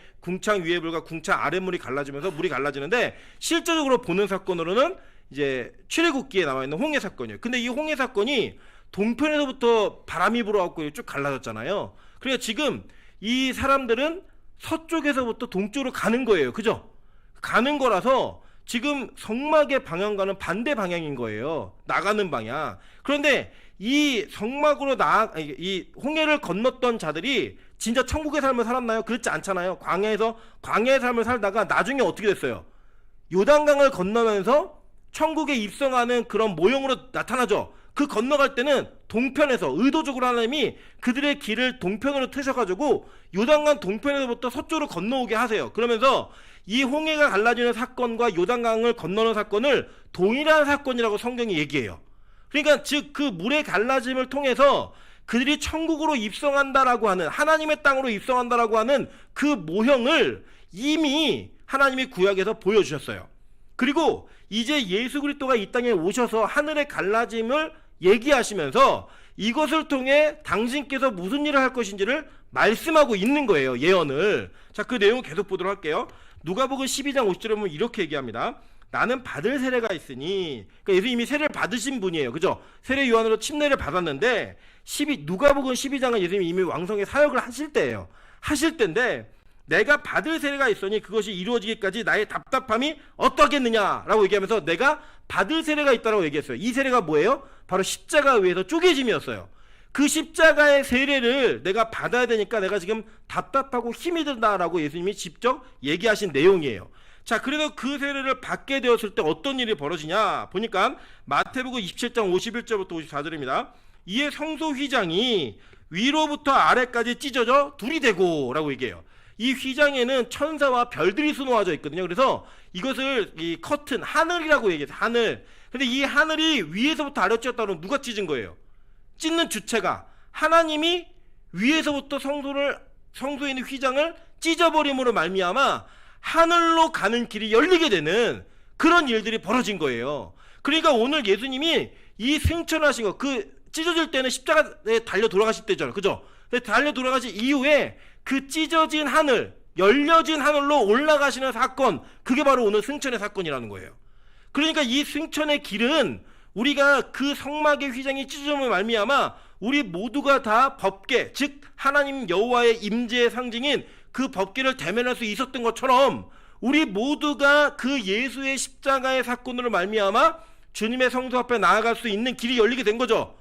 Speaker 1: 물과 궁창 아래 물이 갈라지면서 물이 갈라지는데 실제적으로 보는 사건으로는 이제 출애굽기에 나와 있는 홍해 사건이에요. 근데 이 홍해 사건이 동편에서부터 바람이 불어갖고 쭉 갈라졌잖아요. 그러니까 지금 이 사람들은 서쪽에서부터 동쪽으로 가는 거예요. 그죠? 가는 거라서 지금 성막의 방향과는 반대 방향인 거예요. 나가는 방향. 그런데 이 성막으로 이 홍해를 건넜던 자들이 진짜 천국의 삶을 살았나요? 그렇지 않잖아요. 광야의 삶을 살다가 나중에 어떻게 됐어요? 요단강을 건너면서 천국에 입성하는 그런 모형으로 나타나죠. 그 건너갈 때는 동편에서 의도적으로 하나님이 그들의 길을 동편으로 트셔가지고 요단강 동편에서부터 서쪽으로 건너오게 하세요. 그러면서 이 홍해가 갈라지는 사건과 요단강을 건너는 사건을 동일한 사건이라고 성경이 얘기해요. 그러니까 즉 그 물의 갈라짐을 통해서 그들이 천국으로 입성한다라고 하는, 하나님의 땅으로 입성한다라고 하는 그 모형을 이미 하나님이 구약에서 보여주셨어요. 그리고 이제 예수 그리스도가 이 땅에 오셔서 하늘의 갈라짐을 얘기하시면서 이것을 통해 당신께서 무슨 일을 할 것인지를 말씀하고 있는 거예요. 예언을. 자, 그 내용을 계속 보도록 할게요. 누가복음 12장 50절에 보면 이렇게 얘기합니다. 나는 받을 세례가 있으니, 그러니까 예수님이 세례를 받으신 분이에요. 그죠? 세례 요한으로 침례를 받았는데 누가복음 12장은 예수님이 이미 왕성의 사역을 하실 때예요. 하실 때인데 내가 받을 세례가 있으니 그것이 이루어지기까지 나의 답답함이 어떠겠느냐라고 얘기하면서 내가 받을 세례가 있다고 얘기했어요. 이 세례가 뭐예요? 바로 십자가 위에서 쪼개짐이었어요. 그 십자가의 세례를 내가 받아야 되니까 내가 지금 답답하고 힘이 든다라고 예수님이 직접 얘기하신 내용이에요. 자, 그래서 그 세례를 받게 되었을 때 어떤 일이 벌어지냐 보니까 마태복음 27장 51절부터 54절입니다. 이에 성소 휘장이 위로부터 아래까지 찢어져 둘이 되고 라고 얘기해요. 이 휘장에는 천사와 별들이 수놓아져 있거든요. 그래서 이것을 이 커튼, 하늘이라고 얘기해요. 하늘. 근데 이 하늘이 위에서부터 아래로 찢었다면 누가 찢은 거예요? 찢는 주체가 하나님이 위에서부터 성소에 있는 휘장을 찢어버림으로 말미암아 하늘로 가는 길이 열리게 되는 그런 일들이 벌어진 거예요. 그러니까 오늘 예수님이 이 승천하신 거, 그 찢어질 때는 십자가에 달려 돌아가실 때잖아요. 그죠? 달려 돌아가신 이후에 그 찢어진 하늘, 열려진 하늘로 올라가시는 사건, 그게 바로 오늘 승천의 사건이라는 거예요. 그러니까 이 승천의 길은 우리가 그 성막의 휘장이 찢어짐을 말미암아 우리 모두가 다 법궤, 즉 하나님 여호와의 임재의 상징인 그 법궤를 대면할 수 있었던 것처럼 우리 모두가 그 예수의 십자가의 사건으로 말미암아 주님의 성소 앞에 나아갈 수 있는 길이 열리게 된 거죠.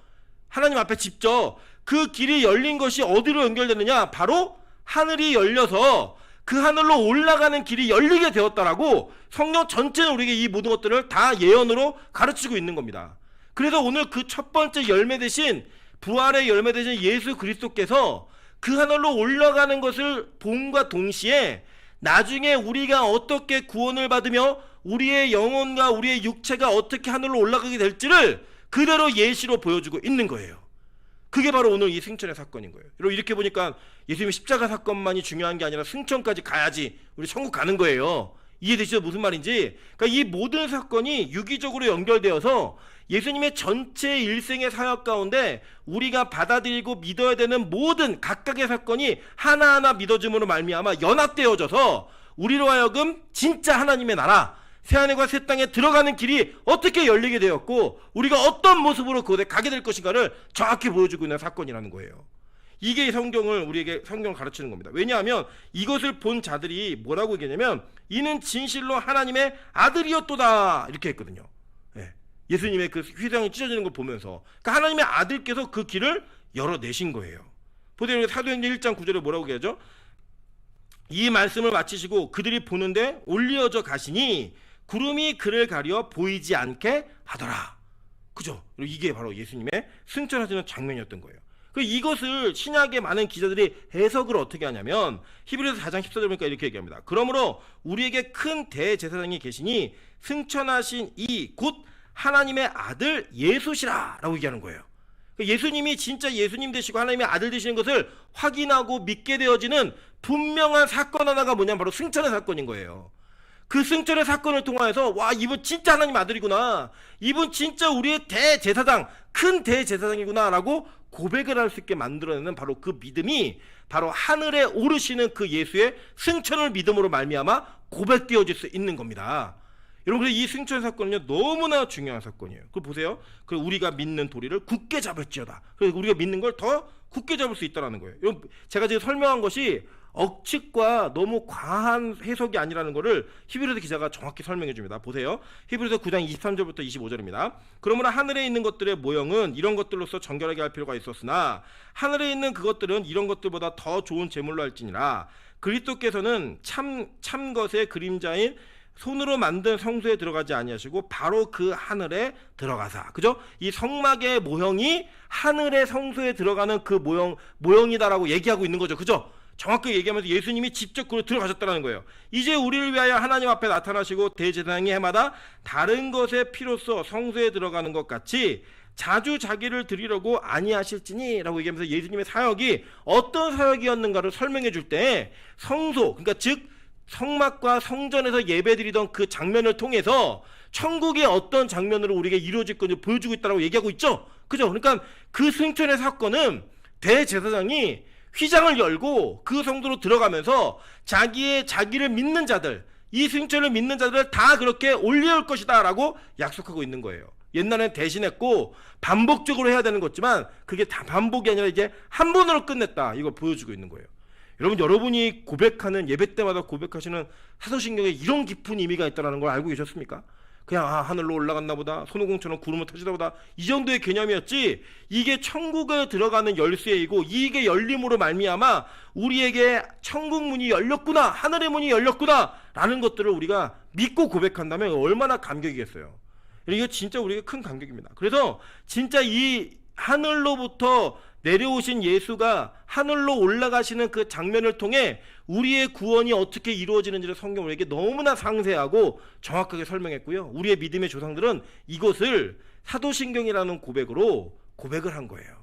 Speaker 1: 하나님 앞에 직접 그 길이 열린 것이 어디로 연결되느냐? 바로 하늘이 열려서 그 하늘로 올라가는 길이 열리게 되었다라고 성경 전체는 우리에게 이 모든 것들을 다 예언으로 가르치고 있는 겁니다. 그래서 오늘 그 첫 번째 열매 대신 부활의 열매 대신 예수 그리스도께서 그 하늘로 올라가는 것을 봄과 동시에 나중에 우리가 어떻게 구원을 받으며 우리의 영혼과 우리의 육체가 어떻게 하늘로 올라가게 될지를 그대로 예시로 보여주고 있는 거예요. 그게 바로 오늘 이 승천의 사건인 거예요. 여러분 이렇게 보니까 예수님의 십자가 사건만이 중요한 게 아니라 승천까지 가야지 우리 천국 가는 거예요. 이해되시죠? 무슨 말인지? 그러니까 이 모든 사건이 유기적으로 연결되어서 예수님의 전체 일생의 사역 가운데 우리가 받아들이고 믿어야 되는 모든 각각의 사건이 하나하나 믿어짐으로 말미암아 연합되어져서 우리로 하여금 진짜 하나님의 나라, 새하늘과 새 땅에 들어가는 길이 어떻게 열리게 되었고 우리가 어떤 모습으로 그곳에 가게 될 것인가를 정확히 보여주고 있는 사건이라는 거예요. 이게 우리에게 성경을 가르치는 겁니다. 왜냐하면 이것을 본 자들이 뭐라고 얘기하냐면 이는 진실로 하나님의 아들이었도다 이렇게 했거든요. 예수님의 그 휘장이 찢어지는 걸 보면서 그러니까 하나님의 아들께서 그 길을 열어내신 거예요. 보세요. 사도행전 1장 9절에 뭐라고 얘기하죠? 이 말씀을 마치시고 그들이 보는데 올리어져 가시니 구름이 그를 가려 보이지 않게 하더라. 그죠? 이게 바로 예수님의 승천하시는 장면이었던 거예요. 이것을 신약의 많은 기자들이 해석을 어떻게 하냐면 히브리서 4장 14절 보니까 이렇게 얘기합니다. 그러므로 우리에게 큰 대제사장이 계시니 승천하신 이 곧 하나님의 아들 예수시라 라고 얘기하는 거예요. 예수님이 진짜 예수님 되시고 하나님의 아들 되시는 것을 확인하고 믿게 되어지는 분명한 사건 하나가 뭐냐면 바로 승천의 사건인 거예요. 그 승천의 사건을 통하여서 와, 이분 진짜 하나님 아들이구나, 이분 진짜 우리의 대제사장, 큰 대제사장이구나 라고 고백을 할 수 있게 만들어내는 바로 그 믿음이 바로 하늘에 오르시는 그 예수의 승천을 믿음으로 말미암아 고백되어질 수 있는 겁니다. 여러분, 이 승천 사건은요 너무나 중요한 사건이에요. 그걸 보세요. 우리가 믿는 도리를 굳게 잡을지어다. 그래서 우리가 믿는 걸 더 굳게 잡을 수 있다는 거예요. 여러분, 제가 지금 설명한 것이 억측과 너무 과한 해석이 아니라는 것을 히브리서 기자가 정확히 설명해 줍니다. 보세요. 히브리서 9장 23절부터 25절입니다. 그러므로 하늘에 있는 것들의 모형은 이런 것들로서 정결하게 할 필요가 있었으나 하늘에 있는 그것들은 이런 것들보다 더 좋은 제물로 할지니라. 그리스도께서는 참 것의 그림자인 손으로 만든 성소에 들어가지 아니하시고 바로 그 하늘에 들어가사. 그죠? 이 성막의 모형이 하늘의 성소에 들어가는 그 모형이다라고 얘기하고 있는 거죠. 그죠? 정확하게 얘기하면서 예수님이 직접 그로 들어가셨다는 거예요. 이제 우리를 위하여 하나님 앞에 나타나시고 대제사장이 해마다 다른 것의 피로써 성소에 들어가는 것 같이 자주 자기를 드리려고 아니하실지니 라고 얘기하면서 예수님의 사역이 어떤 사역이었는가를 설명해 줄 때 성소, 그러니까 즉 성막과 성전에서 예배드리던 그 장면을 통해서 천국의 어떤 장면으로 우리에게 이루어질 건지 보여주고 있다고 얘기하고 있죠. 그죠? 그러니까 그 승천의 사건은 대제사장이 휘장을 열고 그 성도로 들어가면서 자기를 믿는 자들, 이 승천을 믿는 자들을 다 그렇게 올려올 것이다 라고 약속하고 있는 거예요. 옛날엔 대신했고 반복적으로 해야 되는 거지만 그게 다 반복이 아니라 이제 한 번으로 끝냈다, 이걸 보여주고 있는 거예요. 여러분이 고백하는, 예배 때마다 고백하시는 사도신경에 이런 깊은 의미가 있다는 걸 알고 계셨습니까? 그냥 하늘로 올라갔나 보다, 손오공처럼 구름을 타시다 보다, 이 정도의 개념이었지, 이게 천국에 들어가는 열쇠이고 이게 열림으로 말미암아 우리에게 천국 문이 열렸구나, 하늘의 문이 열렸구나 라는 것들을 우리가 믿고 고백한다면 얼마나 감격이겠어요. 이게 진짜 우리에게 큰 감격입니다. 그래서 진짜 이 하늘로부터 내려오신 예수가 하늘로 올라가시는 그 장면을 통해 우리의 구원이 어떻게 이루어지는지를 성경 우리에게 너무나 상세하고 정확하게 설명했고요. 우리의 믿음의 조상들은 이것을 사도신경이라는 고백으로 고백을 한 거예요.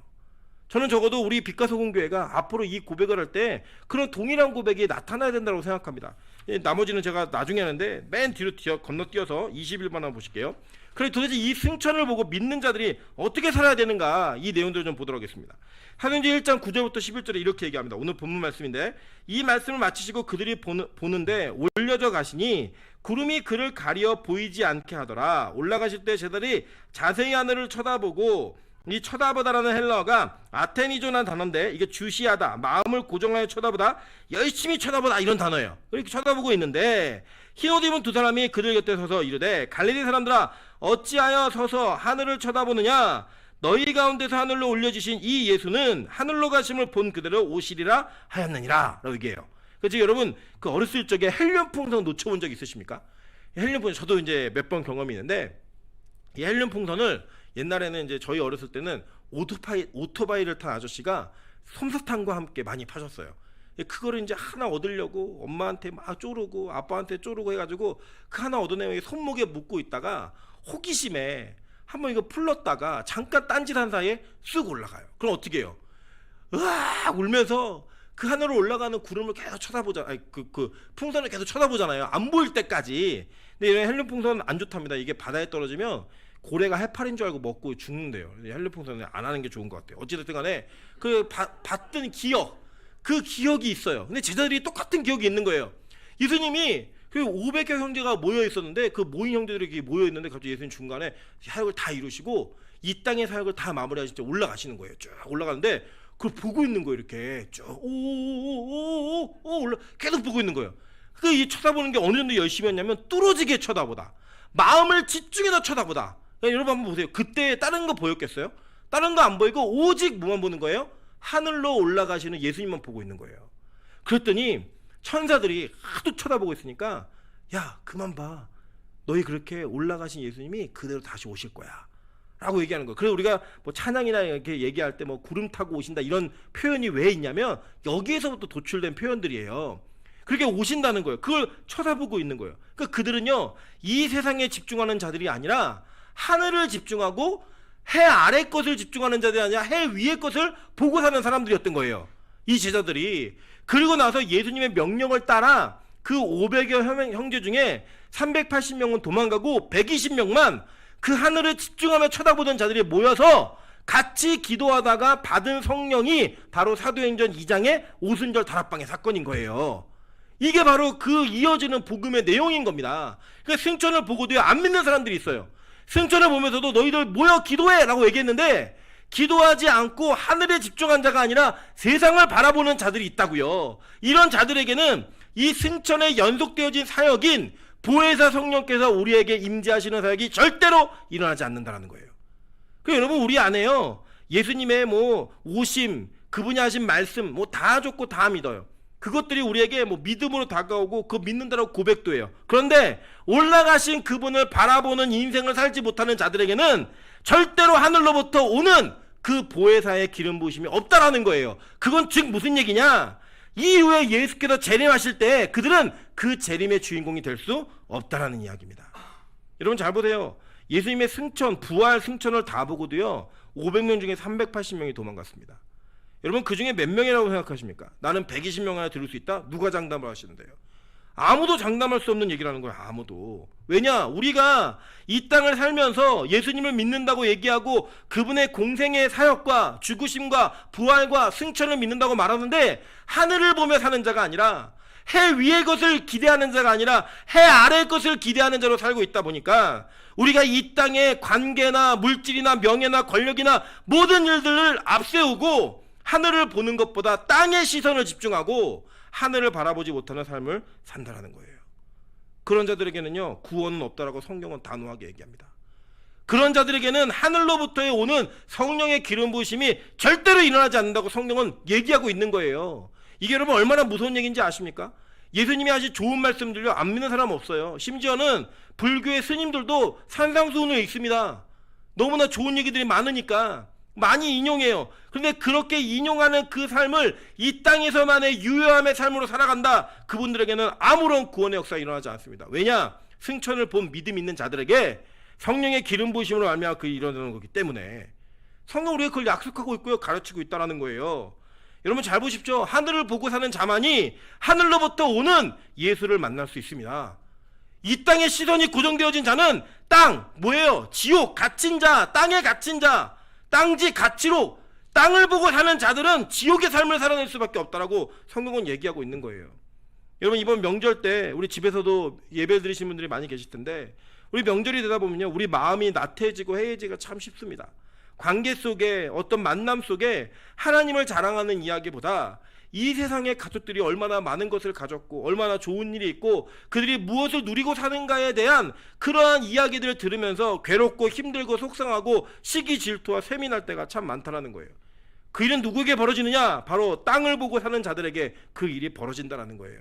Speaker 1: 저는 적어도 우리 빛과 소금 교회가 앞으로 이 고백을 할 때 그런 동일한 고백이 나타나야 된다고 생각합니다. 나머지는 제가 나중에 하는데 맨 뒤로 건너뛰어서 21번 한번 보실게요. 그래, 도대체 이 승천을 보고 믿는 자들이 어떻게 살아야 되는가, 이 내용들을 좀 보도록 하겠습니다. 사도행전 1장 9절부터 11절에 이렇게 얘기합니다. 오늘 본문 말씀인데, 이 말씀을 마치시고 그들이 보는데 올려져 가시니 구름이 그를 가리어 보이지 않게 하더라. 올라가실 때 제자들이 자세히 하늘을 쳐다보고, 이 쳐다보다라는 헬라어가 아테니조라는 단어인데 이게 주시하다, 마음을 고정하여 쳐다보다, 열심히 쳐다보다 이런 단어예요. 이렇게 쳐다보고 있는데 흰옷 입은 두 사람이 그들 곁에 서서 이르되 갈릴리 사람들아 어찌하여 서서 하늘을 쳐다보느냐, 너희 가운데서 하늘로 올려지신 이 예수는 하늘로 가심을 본 그대로 오시리라 하였느니라 라고 얘기해요. 그래서 여러분, 그 어렸을 적에 헬륨 풍선 놓쳐본 적 있으십니까? 헬륨 풍선 저도 이제 몇 번 경험이 있는데, 이 헬륨 풍선을 옛날에는 이제 저희 어렸을 때는 오토바이를 탄 아저씨가 솜사탕과 함께 많이 파셨어요. 그거를 이제 하나 얻으려고 엄마한테 막 쪼르고 아빠한테 쪼르고 해가지고 그 하나 얻어내면 손목에 묶고 있다가 호기심에 한번 이거 풀렀다가 잠깐 딴짓한 사이에 쑥 올라가요. 그럼 어떻게 해요? 으악 울면서 그 하늘로 올라가는 구름을 계속 쳐다보잖아요. 그 풍선을 계속 쳐다보잖아요. 안 보일 때까지. 근데 이런 헬륨 풍선은 안 좋답니다. 이게 바다에 떨어지면 고래가 해파리인 줄 알고 먹고 죽는데요. 헬륨 풍선은 안 하는 게 좋은 것 같아요. 어찌됐든 간에 그 봤던 기억, 그 기억이 있어요. 근데 제자들이 똑같은 기억이 있는 거예요. 예수님이 그 500여 형제가 모여 있었는데 그 모인 형제들이 모여 있는데 갑자기 예수님 중간에 사역을 다 이루시고 이 땅의 사역을 다 마무리하시고 올라가시는 거예요. 쭉 올라가는데 그걸 보고 있는 거예요. 이렇게 쭉 올라 계속 보고 있는 거예요. 그 이 쳐다보는 게 어느 정도 열심히 했냐면 뚫어지게 쳐다보다, 마음을 집중해서 쳐다보다. 그러니까 여러분 한번 보세요. 그때 다른 거 보였겠어요? 다른 거 안 보이고 오직 뭐만 보는 거예요? 하늘로 올라가시는 예수님만 보고 있는 거예요. 그랬더니 천사들이 하도 쳐다보고 있으니까 야 그만 봐, 너희 그렇게 올라가신 예수님이 그대로 다시 오실 거야 라고 얘기하는 거예요. 그래서 우리가 뭐 찬양이나 이렇게 얘기할 때 뭐 구름 타고 오신다 이런 표현이 왜 있냐면 여기에서부터 도출된 표현들이에요. 그렇게 오신다는 거예요. 그걸 쳐다보고 있는 거예요. 그러니까 그들은요 이 세상에 집중하는 자들이 아니라 하늘을 집중하고 해 아래 것을 집중하는 자들이 아니라 해 위의 것을 보고 사는 사람들이었던 거예요. 이 제자들이. 그리고 나서 예수님의 명령을 따라 그 500여 형제 중에 380명은 도망가고 120명만 그 하늘을 집중하며 쳐다보던 자들이 모여서 같이 기도하다가 받은 성령이 바로 사도행전 2장의 오순절 다락방의 사건인 거예요. 이게 바로 그 이어지는 복음의 내용인 겁니다. 그러니까 승천을 보고도 안 믿는 사람들이 있어요. 승천을 보면서도 너희들 모여 기도해 라고 얘기했는데 기도하지 않고 하늘에 집중한 자가 아니라 세상을 바라보는 자들이 있다고요. 이런 자들에게는 이 승천에 연속되어진 사역인 보혜사 성령께서 우리에게 임재하시는 사역이 절대로 일어나지 않는다는 거예요. 그러니까 여러분, 우리 안에요, 예수님의 오심, 그분이 하신 말씀 다 좋고 다 믿어요. 그것들이 우리에게 믿음으로 다가오고 그 믿는다라고 고백도 해요. 그런데 올라가신 그분을 바라보는 인생을 살지 못하는 자들에게는 절대로 하늘로부터 오는 그 보혜사의 기름 부으심이 없다라는 거예요. 그건 즉 무슨 얘기냐? 이후에 예수께서 재림하실 때 그들은 그 재림의 주인공이 될 수 없다라는 이야기입니다. 여러분 잘 보세요. 예수님의 승천, 부활 승천을 다 보고도요 500명 중에 380명이 도망갔습니다. 여러분 그 중에 몇 명이라고 생각하십니까? 나는 120명 안에 들을 수 있다? 누가 장담을 하시는데요? 아무도 장담할 수 없는 얘기라는 거예요. 아무도. 왜냐? 우리가 이 땅을 살면서 예수님을 믿는다고 얘기하고 그분의 공생의 사역과 죽으심과 부활과 승천을 믿는다고 말하는데 하늘을 보며 사는 자가 아니라 해 위의 것을 기대하는 자가 아니라 해 아래의 것을 기대하는 자로 살고 있다 보니까 우리가 이 땅의 관계나 물질이나 명예나 권력이나 모든 일들을 앞세우고 하늘을 보는 것보다 땅의 시선을 집중하고 하늘을 바라보지 못하는 삶을 산다라는 거예요. 그런 자들에게는요 구원은 없다라고 성경은 단호하게 얘기합니다. 그런 자들에게는 하늘로부터 오는 성령의 기름 부으심이 절대로 일어나지 않는다고 성경은 얘기하고 있는 거예요. 이게 여러분 얼마나 무서운 얘기인지 아십니까? 예수님이 하신 좋은 말씀들요 안 믿는 사람 없어요. 심지어는 불교의 스님들도 산상수훈에 있습니다. 너무나 좋은 얘기들이 많으니까 많이 인용해요. 그런데 그렇게 인용하는 그 삶을 이 땅에서만의 유효함의 삶으로 살아간다. 그분들에게는 아무런 구원의 역사가 일어나지 않습니다. 왜냐? 승천을 본 믿음 있는 자들에게 성령의 기름 부으심으로 말미암아 그 일어나는 거기 때문에 성경 우리가 그걸 약속하고 있고요 가르치고 있다는 거예요. 여러분 잘 보십시오. 하늘을 보고 사는 자만이 하늘로부터 오는 예수를 만날 수 있습니다. 이 땅의 시선이 고정되어진 자는 땅, 뭐예요? 지옥, 갇힌 자, 땅에 갇힌 자, 땅지 가치로 땅을 보고 사는 자들은 지옥의 삶을 살아낼 수밖에 없다라고 성경은 얘기하고 있는 거예요. 여러분 이번 명절 때 우리 집에서도 예배 드리신 분들이 많이 계실 텐데 우리 명절이 되다 보면요 우리 마음이 나태해지고 해해지기가 참 쉽습니다. 관계 속에 어떤 만남 속에 하나님을 자랑하는 이야기보다 이 세상의 가족들이 얼마나 많은 것을 가졌고 얼마나 좋은 일이 있고 그들이 무엇을 누리고 사는가에 대한 그러한 이야기들을 들으면서 괴롭고 힘들고 속상하고 시기 질투와 셈이 날 때가 참 많다라는 거예요. 그 일은 누구에게 벌어지느냐? 바로 땅을 보고 사는 자들에게 그 일이 벌어진다라는 거예요.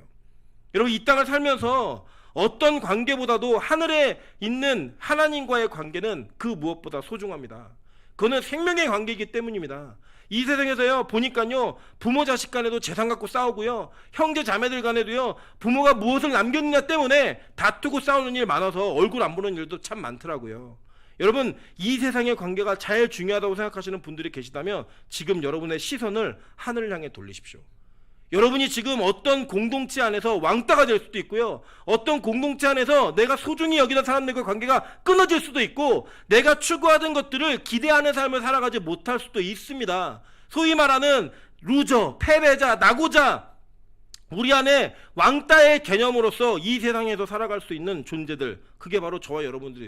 Speaker 1: 여러분 이 땅을 살면서 어떤 관계보다도 하늘에 있는 하나님과의 관계는 그 무엇보다 소중합니다. 그거는 생명의 관계이기 때문입니다. 이 세상에서요 보니까요 부모 자식 간에도 재산 갖고 싸우고요 형제 자매들 간에도요 부모가 무엇을 남겼느냐 때문에 다투고 싸우는 일 많아서 얼굴 안 보는 일도 참 많더라고요. 여러분 이 세상의 관계가 제일 중요하다고 생각하시는 분들이 계시다면 지금 여러분의 시선을 하늘을 향해 돌리십시오. 여러분이 지금 어떤 공동체 안에서 왕따가 될 수도 있고요 어떤 공동체 안에서 내가 소중히 여기던 사람들과 관계가 끊어질 수도 있고 내가 추구하던 것들을 기대하는 삶을 살아가지 못할 수도 있습니다. 소위 말하는 루저, 패배자, 낙오자, 우리 안에 왕따의 개념으로서 이 세상에서 살아갈 수 있는 존재들, 그게 바로 저와 여러분들이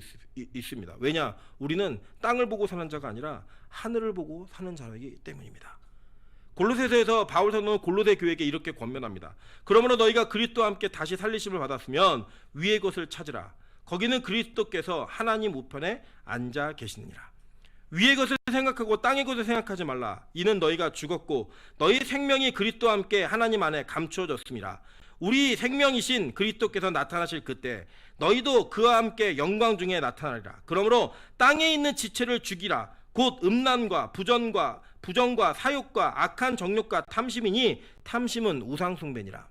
Speaker 1: 있습니다. 왜냐? 우리는 땅을 보고 사는 자가 아니라 하늘을 보고 사는 자이기 때문입니다. 골로새서에서 바울 사도는 골로새 교회에게 이렇게 권면합니다. 그러므로 너희가 그리스도와 함께 다시 살리심을 받았으면 위의 것을 찾으라. 거기는 그리스도께서 하나님 우편에 앉아 계시느니라. 위의 것을 생각하고 땅의 것을 생각하지 말라. 이는 너희가 죽었고 너희 생명이 그리스도와 함께 하나님 안에 감추어졌습니다. 우리 생명이신 그리스도께서 나타나실 그때 너희도 그와 함께 영광 중에 나타나리라. 그러므로 땅에 있는 지체를 죽이라. 곧 음란과 부정과 사욕과 악한 정욕과 탐심이니 탐심은 우상 숭배니라.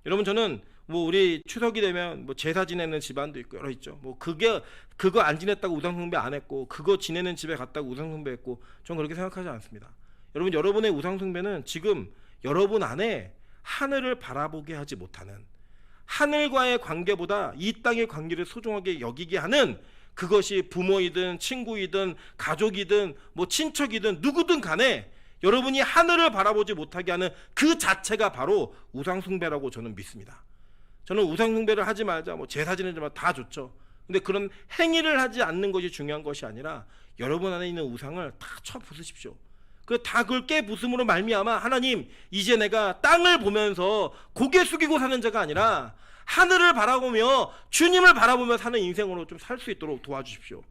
Speaker 1: 여러분 저는 뭐 우리 추석이 되면 뭐 제사 지내는 집안도 있고 여러 있죠. 뭐 그거 안 지냈다고 우상숭배 안 했고 그거 지내는 집에 갔다고 우상숭배했고 전 그렇게 생각하지 않습니다. 여러분, 여러분의 우상숭배는 지금 여러분 안에 하늘을 바라보게 하지 못하는, 하늘과의 관계보다 이 땅의 관계를 소중하게 여기게 하는, 그것이 부모이든 친구이든 가족이든 뭐 친척이든 누구든 간에 여러분이 하늘을 바라보지 못하게 하는 그 자체가 바로 우상숭배라고 저는 믿습니다. 저는 우상숭배를 하지 말자, 뭐 제사 지내지 말자 다 좋죠. 근데 그런 행위를 하지 않는 것이 중요한 것이 아니라 여러분 안에 있는 우상을 다 쳐부수십시오. 그걸 깨부숨으로 말미암아 하나님, 이제 내가 땅을 보면서 고개 숙이고 사는 자가 아니라 하늘을 바라보며 주님을 바라보며 사는 인생으로 좀 살 수 있도록 도와주십시오.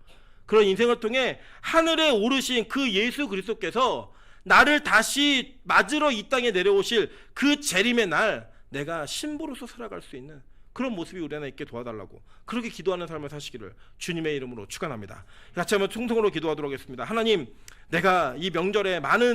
Speaker 1: 그런 인생을 통해 하늘에 오르신 그 예수 그리스도께서 나를 다시 맞으러 이 땅에 내려오실 그 재림의 날 내가 신부로서 살아갈 수 있는 그런 모습이 우리 안에 있게 도와달라고, 그렇게 기도하는 삶을 사시기를 주님의 이름으로 축원합니다. 같이 한번 통성으로 기도하도록 하겠습니다. 하나님, 내가 이 명절에 많은